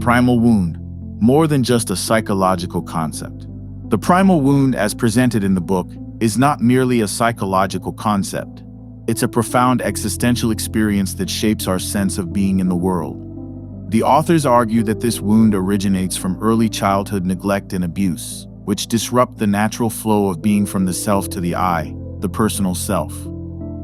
primal wound, more than just a psychological concept. The primal wound, as presented in the book, is not merely a psychological concept. It's a profound existential experience that shapes our sense of being in the world. The authors argue that this wound originates from early childhood neglect and abuse, which disrupt the natural flow of being from the self to the I, the personal self.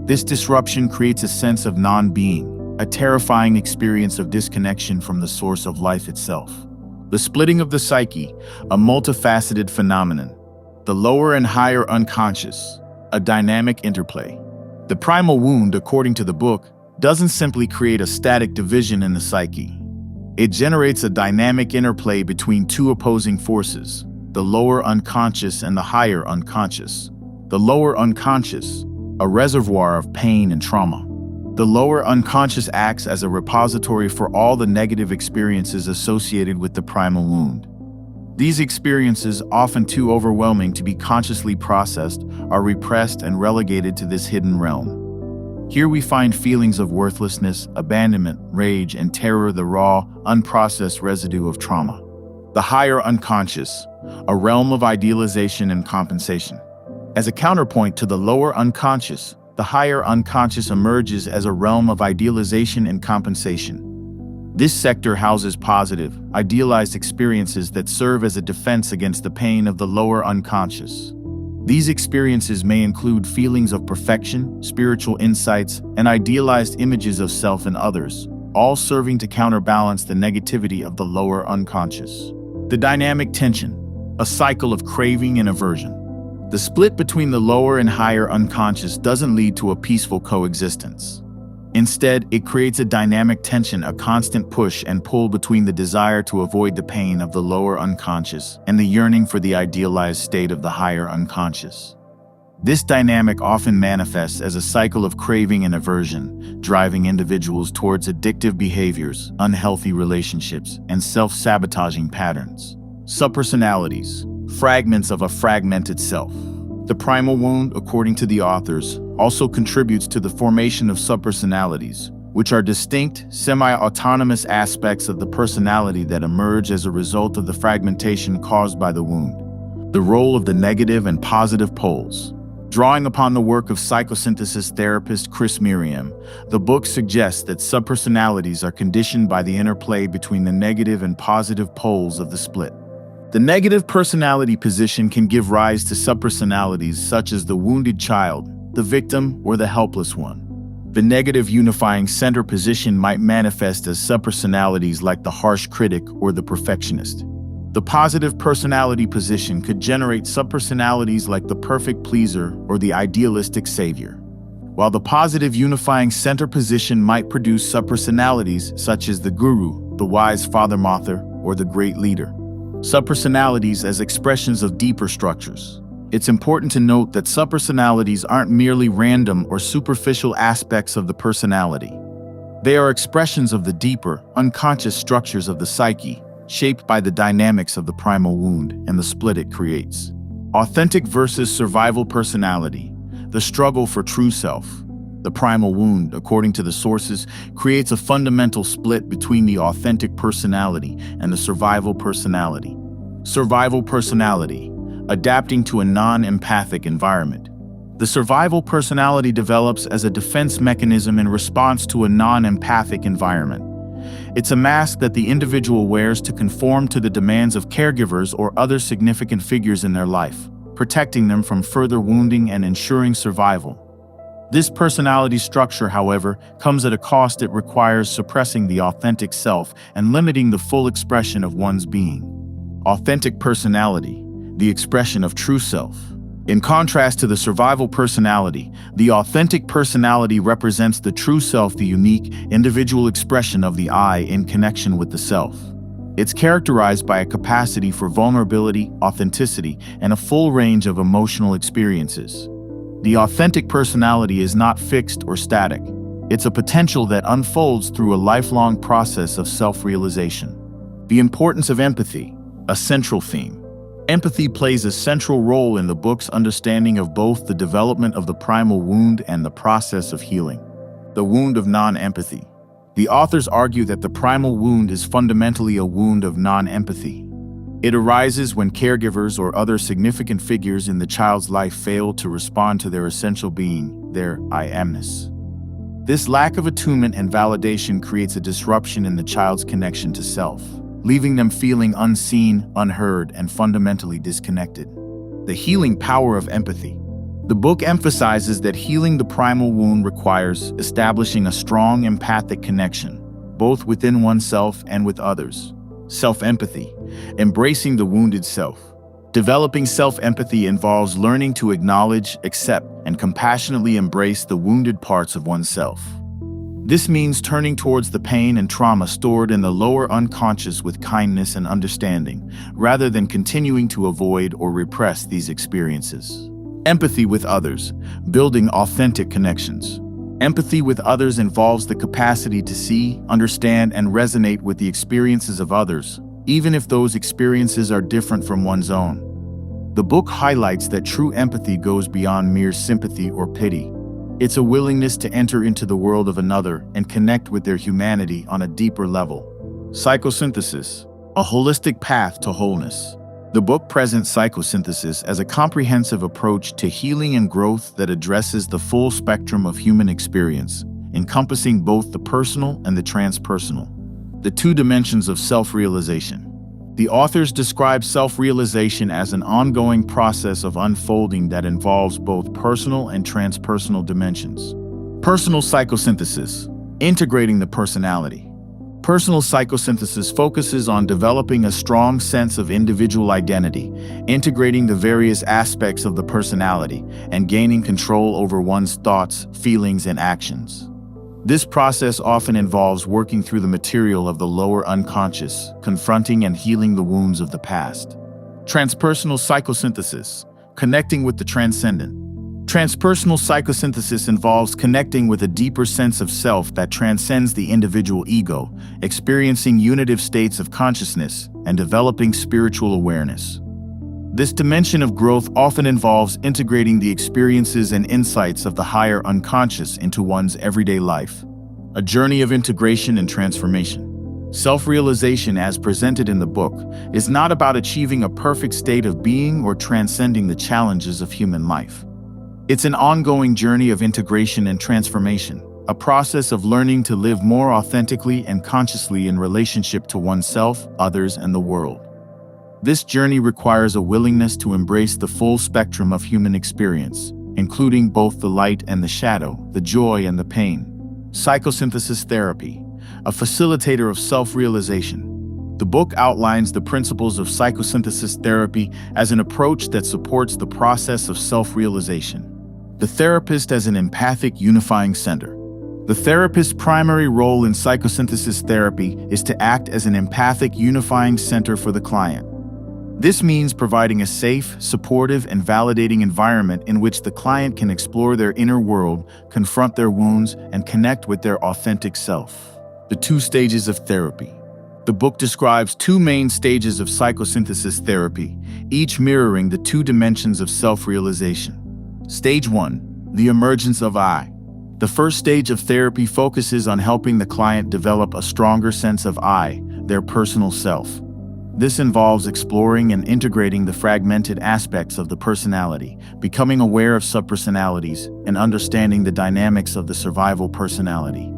This disruption creates a sense of non-being, a terrifying experience of disconnection from the source of life itself. The splitting of the psyche, a multifaceted phenomenon. The lower and higher unconscious, a dynamic interplay. The primal wound, according to the book, doesn't simply create a static division in the psyche. It generates a dynamic interplay between two opposing forces, the lower unconscious and the higher unconscious. The lower unconscious, a reservoir of pain and trauma. The lower unconscious acts as a repository for all the negative experiences associated with the primal wound. These experiences, often too overwhelming to be consciously processed, are repressed and relegated to this hidden realm. Here we find feelings of worthlessness, abandonment, rage, and terror, the raw, unprocessed residue of trauma. The higher unconscious, a realm of idealization and compensation. As a counterpoint to the lower unconscious, the higher unconscious emerges as a realm of idealization and compensation. This sector houses positive, idealized experiences that serve as a defense against the pain of the lower unconscious. These experiences may include feelings of perfection, spiritual insights, and idealized images of self and others, all serving to counterbalance the negativity of the lower unconscious. The dynamic tension, a cycle of craving and aversion. The split between the lower and higher unconscious doesn't lead to a peaceful coexistence. Instead, it creates a dynamic tension, a constant push and pull between the desire to avoid the pain of the lower unconscious and the yearning for the idealized state of the higher unconscious. This dynamic often manifests as a cycle of craving and aversion, driving individuals towards addictive behaviors, unhealthy relationships, and self-sabotaging patterns. Subpersonalities, fragments of a fragmented self. The primal wound, according to the authors, also contributes to the formation of subpersonalities, which are distinct, semi-autonomous aspects of the personality that emerge as a result of the fragmentation caused by the wound. The role of the negative and positive poles. Drawing upon the work of psychosynthesis therapist Chris Merriam, the book suggests that subpersonalities are conditioned by the interplay between the negative and positive poles of the split. The negative personality position can give rise to subpersonalities such as the wounded child, the victim, or the helpless one. The negative unifying center position might manifest as subpersonalities like the harsh critic or the perfectionist. The positive personality position could generate subpersonalities like the perfect pleaser or the idealistic savior, while the positive unifying center position might produce subpersonalities such as the guru, the wise father mother, or the great leader. Subpersonalities as expressions of deeper structures. It's important to note that subpersonalities aren't merely random or superficial aspects of the personality. They are expressions of the deeper, unconscious structures of the psyche, shaped by the dynamics of the primal wound and the split it creates. Authentic versus survival personality, the struggle for true self. The primal wound, according to the sources, creates a fundamental split between the authentic personality and the survival personality. Survival personality, adapting to a non-empathic environment. The survival personality develops as a defense mechanism in response to a non-empathic environment. It's a mask that the individual wears to conform to the demands of caregivers or other significant figures in their life, protecting them from further wounding and ensuring survival. This personality structure, however, comes at a cost. It requires suppressing the authentic self and limiting the full expression of one's being. Authentic personality, the expression of true self. In contrast to the survival personality, the authentic personality represents the true self, the unique, individual expression of the I in connection with the self. It's characterized by a capacity for vulnerability, authenticity, and a full range of emotional experiences. The authentic personality is not fixed or static. It's a potential that unfolds through a lifelong process of self-realization. The importance of empathy, a central theme. Empathy plays a central role in the book's understanding of both the development of the primal wound and the process of healing. The wound of non-empathy. The authors argue that the primal wound is fundamentally a wound of non-empathy. It arises when caregivers or other significant figures in the child's life fail to respond to their essential being, their I amness. This lack of attunement and validation creates a disruption in the child's connection to self, leaving them feeling unseen, unheard, and fundamentally disconnected. The healing power of empathy. The book emphasizes that healing the primal wound requires establishing a strong empathic connection, both within oneself and with others. Self-empathy, embracing the wounded self. Developing self-empathy involves learning to acknowledge, accept, and compassionately embrace the wounded parts of oneself. This means turning towards the pain and trauma stored in the lower unconscious with kindness and understanding, rather than continuing to avoid or repress these experiences. Empathy with others, building authentic connections. Empathy with others involves the capacity to see, understand, and resonate with the experiences of others, even if those experiences are different from one's own. The book highlights that true empathy goes beyond mere sympathy or pity. It's a willingness to enter into the world of another and connect with their humanity on a deeper level. Psychosynthesis, a holistic path to wholeness. The book presents psychosynthesis as a comprehensive approach to healing and growth that addresses the full spectrum of human experience, encompassing both the personal and the transpersonal. The two dimensions of self-realization. The authors describe self-realization as an ongoing process of unfolding that involves both personal and transpersonal dimensions. Personal psychosynthesis, integrating the personality. Personal psychosynthesis focuses on developing a strong sense of individual identity, integrating the various aspects of the personality, and gaining control over one's thoughts, feelings, and actions. This process often involves working through the material of the lower unconscious, confronting and healing the wounds of the past. Transpersonal psychosynthesis, connecting with the transcendent. Transpersonal psychosynthesis involves connecting with a deeper sense of self that transcends the individual ego, experiencing unitive states of consciousness, and developing spiritual awareness. This dimension of growth often involves integrating the experiences and insights of the higher unconscious into one's everyday life. A journey of integration and transformation. Self-realization, as presented in the book, is not about achieving a perfect state of being or transcending the challenges of human life. It's an ongoing journey of integration and transformation, a process of learning to live more authentically and consciously in relationship to oneself, others, and the world. This journey requires a willingness to embrace the full spectrum of human experience, including both the light and the shadow, the joy and the pain. Psychosynthesis therapy, a facilitator of self-realization. The book outlines the principles of psychosynthesis therapy as an approach that supports the process of self-realization. The therapist as an empathic unifying center. The therapist's primary role in psychosynthesis therapy is to act as an empathic unifying center for the client. This means providing a safe, supportive, and validating environment in which the client can explore their inner world, confront their wounds, and connect with their authentic self. The 2 stages of therapy. The book describes 2 main stages of psychosynthesis therapy, each mirroring the 2 dimensions of self-realization. Stage 1, the emergence of I. The first stage of therapy focuses on helping the client develop a stronger sense of I, their personal self. This involves exploring and integrating the fragmented aspects of the personality, becoming aware of subpersonalities, and understanding the dynamics of the survival personality.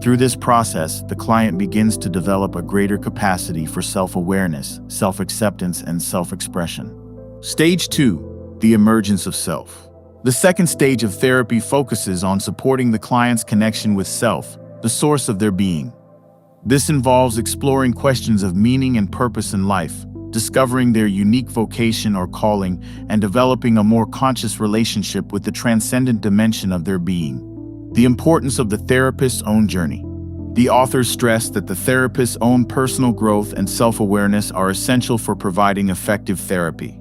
Through this process, the client begins to develop a greater capacity for self-awareness, self-acceptance, and self-expression. Stage 2, the emergence of self. The second stage of therapy focuses on supporting the client's connection with self, the source of their being. This involves exploring questions of meaning and purpose in life, discovering their unique vocation or calling, and developing a more conscious relationship with the transcendent dimension of their being. The importance of the therapist's own journey. The authors stress that the therapist's own personal growth and self-awareness are essential for providing effective therapy.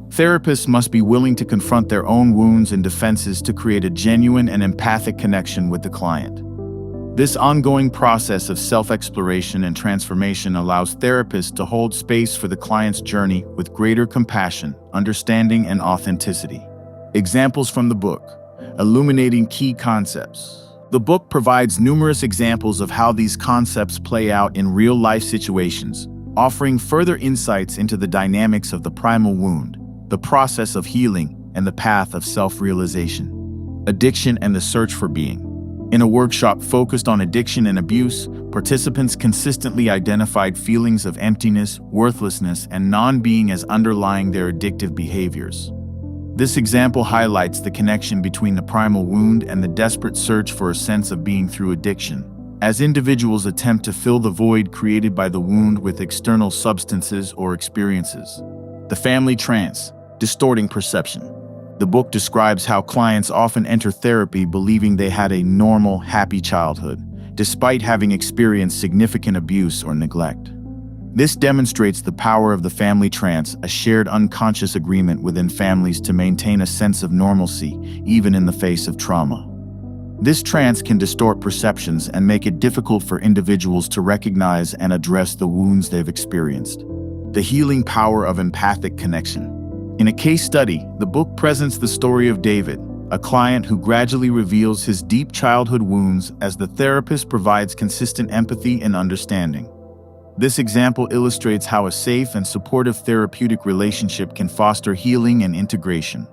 Therapists must be willing to confront their own wounds and defenses to create a genuine and empathic connection with the client. This ongoing process of self-exploration and transformation allows therapists to hold space for the client's journey with greater compassion, understanding, and authenticity. Examples from the book: illuminating key concepts. The book provides numerous examples of how these concepts play out in real-life situations, offering further insights into the dynamics of the primal wound, the process of healing, and the path of self-realization. Addiction and the search for being. In a workshop focused on addiction and abuse, participants consistently identified feelings of emptiness, worthlessness, and non-being as underlying their addictive behaviors. This example highlights the connection between the primal wound and the desperate search for a sense of being through addiction, as individuals attempt to fill the void created by the wound with external substances or experiences. The family trance, distorting perception. The book describes how clients often enter therapy believing they had a normal, happy childhood, despite having experienced significant abuse or neglect. This demonstrates the power of the family trance, a shared unconscious agreement within families to maintain a sense of normalcy, even in the face of trauma. This trance can distort perceptions and make it difficult for individuals to recognize and address the wounds they've experienced. The healing power of empathic connection. In a case study, the book presents the story of David, a client who gradually reveals his deep childhood wounds as the therapist provides consistent empathy and understanding. This example illustrates how a safe and supportive therapeutic relationship can foster healing and integration.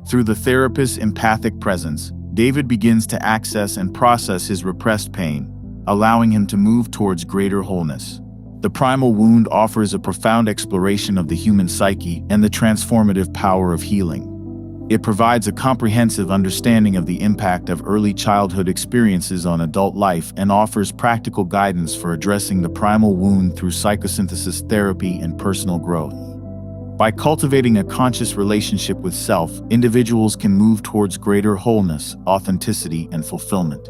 Through the therapist's empathic presence, David begins to access and process his repressed pain, allowing him to move towards greater wholeness. The primal wound offers a profound exploration of the human psyche and the transformative power of healing. It provides a comprehensive understanding of the impact of early childhood experiences on adult life and offers practical guidance for addressing the primal wound through psychosynthesis therapy and personal growth. By cultivating a conscious relationship with self, individuals can move towards greater wholeness, authenticity, and fulfillment.